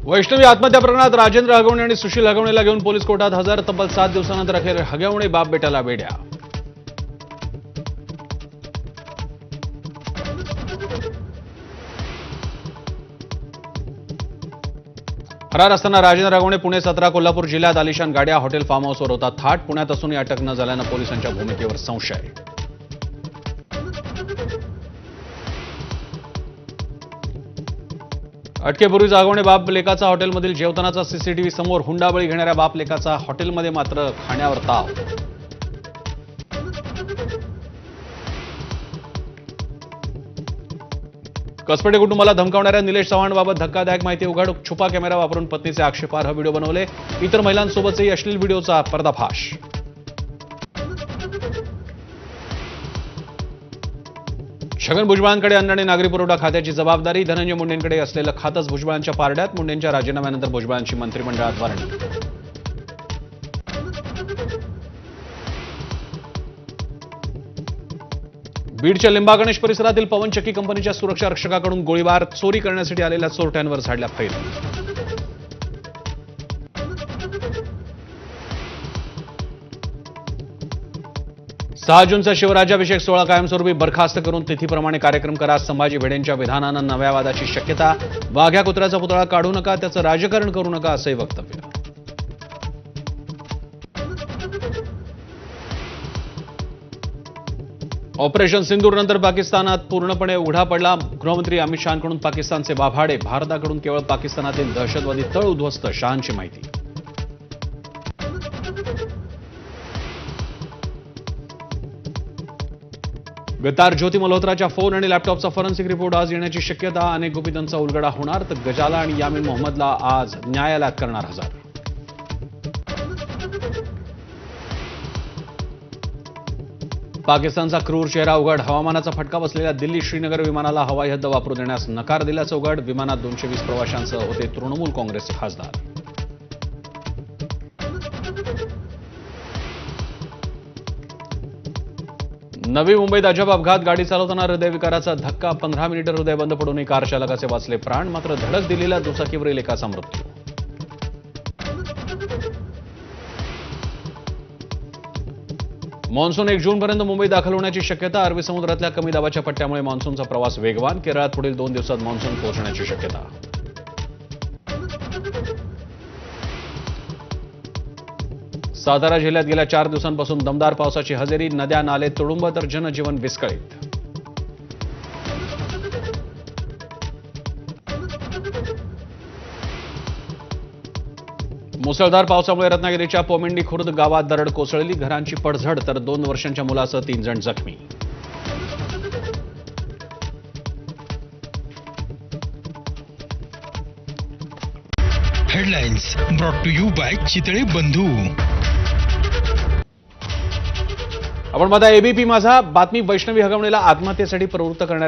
वैष्णवी आत्महत्या प्रकरणात राजेंद्र हगवणे आणि सुशील हगवणेला घेऊन पोलीस कोर्टात हजर. तब्बल 7 दिवसानंतर अखेर हगवणे बाप बेटाला बेड्या. फरार असताना राजेंद्र हगवणे पुणे 17 कोल्हापूर जिल्ह्यात आलिशान गाड्या हॉटेल फार्म हाऊसवर होता थाट. पुण्यात असूनही अटक न झाल्यानं पोलिसांच्या भूमिकेवर संशय. अटकेपूर्वीच हगवणे बाप लेकाचा हॉटेलमधील जेवतानाचा सीसीटीव्ही समोर. हुंडाबळी घेणाऱ्या बाप लेकाचा हॉटेलमध्ये मात्र खाण्यावर ताव. कसपटे कुटुंबाला धमकावणाऱ्या निलेश चव्हाणबाबत धक्कादायक माहिती उघड. छुपा कॅमेरा वापरून पत्नीचे आक्षेपार्ह व्हिडिओ बनवले. इतर महिलांसोबतही अश्लील व्हिडिओचा पर्दाफाश. छगन भुजबळांकडे अन्न आणि नागरी पुरवठा खात्याची जबाबदारी. धनंजय मुंडेंकडे असलेलं खातंच भुजबळांच्या पारड्यात. मुंडेंच्या राजीनाम्यानंतर भुजबळांची मंत्रिमंडळात वर्णी. बीडच्या लिंबा गणेश परिसरातील पवनचक्की कंपनीच्या सुरक्षा रक्षकाकडून गोळीबार. चोरी करण्यासाठी आलेल्या चोरट्यांवर झाडल्या फैर. 6 जूनचा शिवराज्याभिषेक सोहळा कायमस्वरूपी बरखास्त करून तिथीप्रमाणे कार्यक्रम करा. संभाजी भिडेंच्या विधानानं नव्या वादाची शक्यता. वाघ्या कुत्र्याचा पुतळा काढू नका, त्याचं राजकारण करू नका, असंही वक्तव्य. ऑपरेशन सिंदूरनंतर पाकिस्तानात पूर्णपणे उघडा पडला. गृहमंत्री अमित शहांकडून पाकिस्तानचे बाभाडे. भारताकडून केवळ पाकिस्तानातील दहशतवादी तळ उद्ध्वस्त. शहांची माहिती. गद्दार ज्योती मल्होत्राच्या फोन आणि लॅपटॉपचा फॉरेन्सिक रिपोर्ट आज येण्याची शक्यता. अनेक गुपितांचा उलगडा होणार. तर गजाला आणि यामीन मोहम्मदला आज न्यायालयात करणार हजर. पाकिस्तानचा क्रूर चेहरा उघड. हवामानाचा फटका बसलेल्या दिल्ली श्रीनगर विमानाला हवाई हद्द वापरू देण्यास नकार दिल्याचं उघड. विमानात 220 प्रवाशांसह होते तृणमूल काँग्रेसचे खासदार. नवी मुंबईत अजब अपघात. गाडी चालवताना हृदयविकाराचा धक्का. 15 मिनिटं हृदय बंद पडूनही कार चालकाचे वाचले प्राण. मात्र धडक दिलेल्या दुचाकीवरील एकाचा मृत्यू. मान्सून 1 जूनपर्यंत मुंबईत दाखल होण्याची शक्यता. अरबी समुद्रातल्या कमी दाबाच्या पट्ट्यामुळे मान्सूनचा प्रवास वेगवान. केरळात पुढील 2 दिवसात मान्सून पोहोचण्याची शक्यता. सातारा जिल्ह्यात गेल्या 4 दिवसांपासून दमदार पावसाची हजेरी. नद्या नाले तुडुंब तर जनजीवन विस्कळीत. मुसळधार पावसामुळे रत्नागिरीच्या पोमेंडी खुर्द गावात दरड कोसळली. घरांची पडझड तर 2 वर्षांच्या मुलासह 3 जण जखमी. Headlines brought to you by Chitale Bandhu. आपण बघा एबीपी माझा. बातमी. वैष्णवी हगवणेला आत्महत्येसाठी प्रवृत्त करण्यात